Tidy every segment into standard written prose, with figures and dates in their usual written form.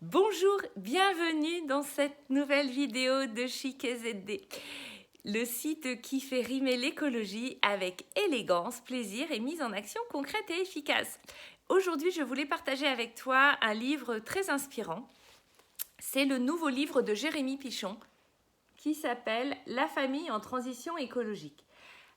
Bonjour, bienvenue dans cette nouvelle vidéo de Chic et ZD, le site qui fait rimer l'écologie avec élégance, plaisir et mise en action concrète et efficace. Aujourd'hui, je voulais partager avec toi un livre très inspirant. C'est le nouveau livre de Jérémy Pichon qui s'appelle « La famille en transition écologique ».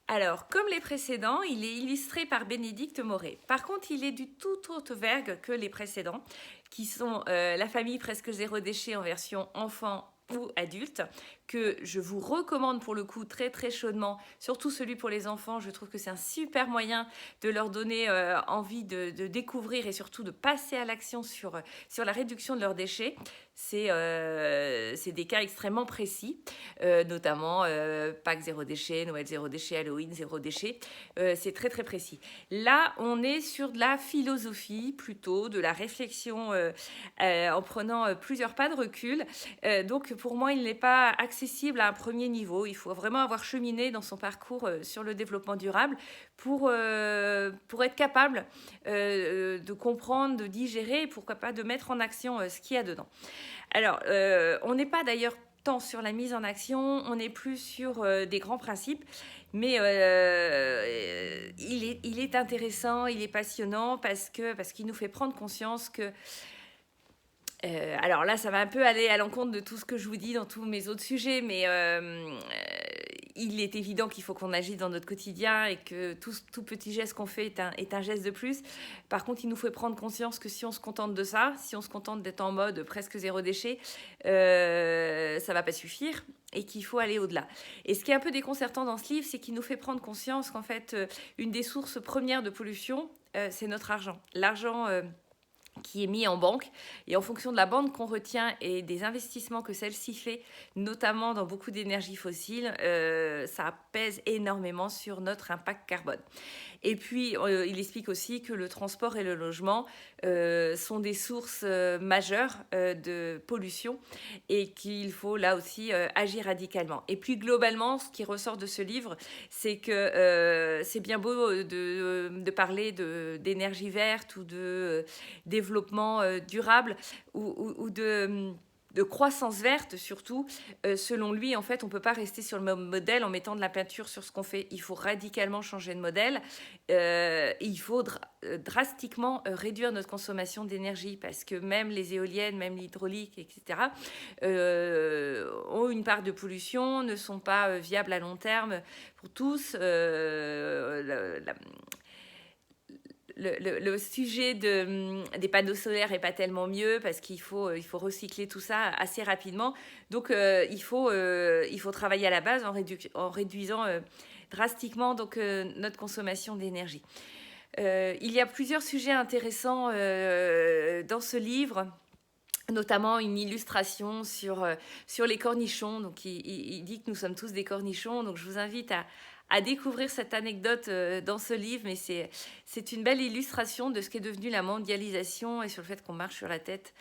Alors, comme les précédents, il est illustré par Bénédicte Moret. Par contre, il est du tout autre vergue que les précédents, qui sont La famille presque zéro déchet en version enfant ou adulte, que je vous recommande pour le coup très très chaudement, surtout celui pour les enfants. Je trouve que c'est un super moyen de leur donner envie de découvrir et surtout de passer à l'action sur la réduction de leurs déchets. C'est des cas extrêmement précis, notamment Pâques zéro déchet, Noël zéro déchet, Halloween zéro déchet. C'est très très précis. Là, on est sur de la philosophie plutôt, de la réflexion en prenant plusieurs pas de recul. Donc pour moi, il n'est pas accessible à un premier niveau. Il faut vraiment avoir cheminé dans son parcours sur le développement durable pour être capable de comprendre, de digérer et pourquoi pas de mettre en action ce qu'il y a dedans. Alors, on n'est pas d'ailleurs tant sur la mise en action, on est plus sur des grands principes, mais il est intéressant, il est passionnant parce qu'il nous fait prendre conscience que alors là, ça va un peu aller à l'encontre de tout ce que je vous dis dans tous mes autres sujets, mais il est évident qu'il faut qu'on agisse dans notre quotidien et que tout petit geste qu'on fait est un geste de plus. Par contre, il nous faut prendre conscience que si on se contente de ça, si on se contente d'être en mode presque zéro déchet, ça ne va pas suffire et qu'il faut aller au-delà. Et ce qui est un peu déconcertant dans ce livre, c'est qu'il nous fait prendre conscience qu'en fait, une des sources premières de pollution, c'est notre argent. L'argent qui est mis en banque, et en fonction de la banque qu'on retient et des investissements que celle-ci fait, notamment dans beaucoup d'énergies fossiles, ça pèse énormément sur notre impact carbone. Et puis, il explique aussi que le transport et le logement sont des sources majeures de pollution et qu'il faut là aussi agir radicalement. Et puis, globalement, ce qui ressort de ce livre, c'est que c'est bien beau de parler d'énergie verte ou de développement durable ou de croissance verte surtout. Selon lui, en fait, on ne peut pas rester sur le même modèle en mettant de la peinture sur ce qu'on fait. Il faut radicalement changer de modèle. Il faut drastiquement réduire notre consommation d'énergie parce que même les éoliennes, même l'hydraulique, etc., ont une part de pollution, ne sont pas viables à long terme pour tous. Le sujet des panneaux solaires n'est pas tellement mieux parce qu'il faut recycler tout ça assez rapidement. Donc, il faut travailler à la base en réduisant drastiquement donc, notre consommation d'énergie. Il y a plusieurs sujets intéressants dans ce livre, notamment une illustration sur les cornichons. Donc, il dit que nous sommes tous des cornichons. Donc, je vous invite à découvrir cette anecdote dans ce livre, mais c'est une belle illustration de ce qu'est devenu la mondialisation et sur le fait qu'on marche sur la tête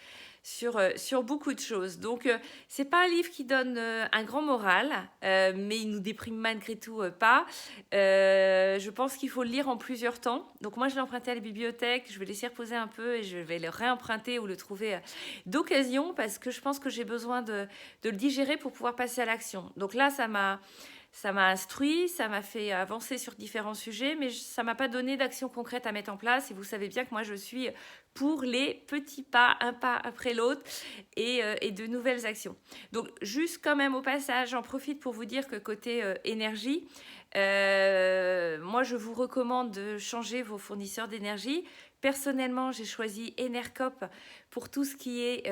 sur beaucoup de choses. Donc, c'est pas un livre qui donne un grand moral, mais il nous déprime malgré tout pas. Je pense qu'il faut le lire en plusieurs temps. Donc, moi, je l'ai emprunté à la bibliothèque, je vais laisser reposer un peu et je vais le réemprunter ou le trouver d'occasion parce que je pense que j'ai besoin de le digérer pour pouvoir passer à l'action. Donc là, ça m'a instruit, ça m'a fait avancer sur différents sujets, mais ça ne m'a pas donné d'action concrète à mettre en place. Et vous savez bien que moi, je suis pour les petits pas, un pas après l'autre, et de nouvelles actions. Donc, juste quand même au passage, j'en profite pour vous dire que côté énergie, moi, je vous recommande de changer vos fournisseurs d'énergie. Personnellement, j'ai choisi Enercop pour tout ce qui est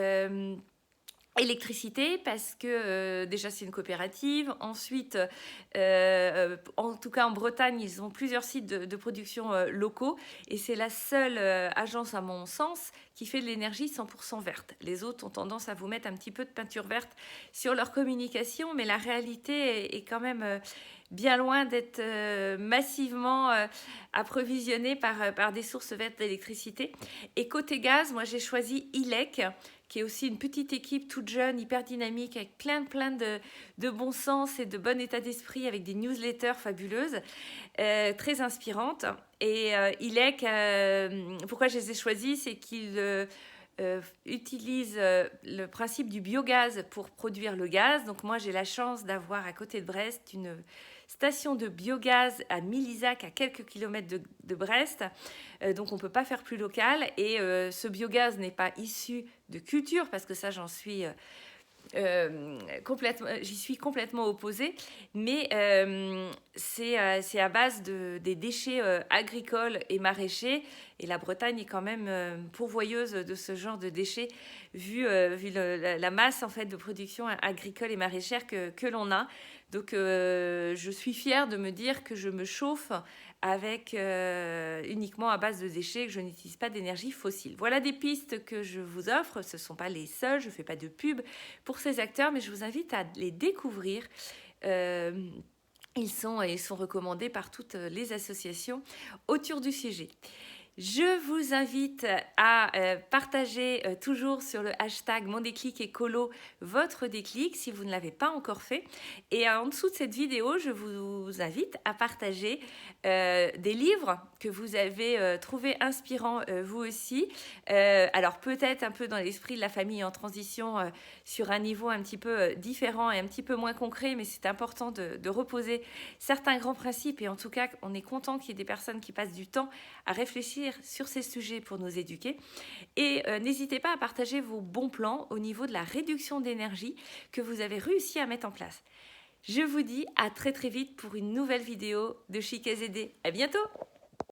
électricité parce que déjà c'est une coopérative. Ensuite, en tout cas en Bretagne, ils ont plusieurs sites de production locaux et c'est la seule agence à mon sens qui fait de l'énergie 100% verte. Les autres ont tendance à vous mettre un petit peu de peinture verte sur leur communication, mais la réalité est quand même bien loin d'être massivement approvisionnée par des sources vertes d'électricité. Et côté gaz, moi j'ai choisi ILEC, qui est aussi une petite équipe toute jeune, hyper dynamique, avec plein de bon sens et de bon état d'esprit, avec des newsletters fabuleuses, très inspirantes. Et ILEC, pourquoi je les ai choisis, c'est qu'ils utilise le principe du biogaz pour produire le gaz. Donc moi, j'ai la chance d'avoir à côté de Brest une station de biogaz à Milizac, à quelques kilomètres de Brest. Donc on ne peut pas faire plus local. Et ce biogaz n'est pas issu de culture, parce que ça, j'y suis complètement opposée, mais c'est à base des déchets agricoles et maraîchers, et la Bretagne est quand même pourvoyeuse de ce genre de déchets vu la masse en fait de production agricole et maraîchère que l'on a. Donc je suis fière de me dire que je me chauffe avec uniquement à base de déchets, que je n'utilise pas d'énergie fossile. Voilà des pistes que je vous offre. Ce ne sont pas les seules, je ne fais pas de pub pour ces acteurs, mais je vous invite à les découvrir. Ils sont recommandés par toutes les associations autour du sujet. Je vous invite à partager toujours sur le hashtag Mon Déclic Écolo votre déclic si vous ne l'avez pas encore fait. Et en dessous de cette vidéo, je vous invite à partager des livres que vous avez trouvés inspirants vous aussi. Alors peut-être un peu dans l'esprit de la famille en transition sur un niveau un petit peu différent et un petit peu moins concret, mais c'est important de reposer certains grands principes. Et en tout cas, on est content qu'il y ait des personnes qui passent du temps à réfléchir sur ces sujets pour nous éduquer. Et n'hésitez pas à partager vos bons plans au niveau de la réduction d'énergie que vous avez réussi à mettre en place. Je vous dis à très très vite pour une nouvelle vidéo de Chic et Zédé. À bientôt!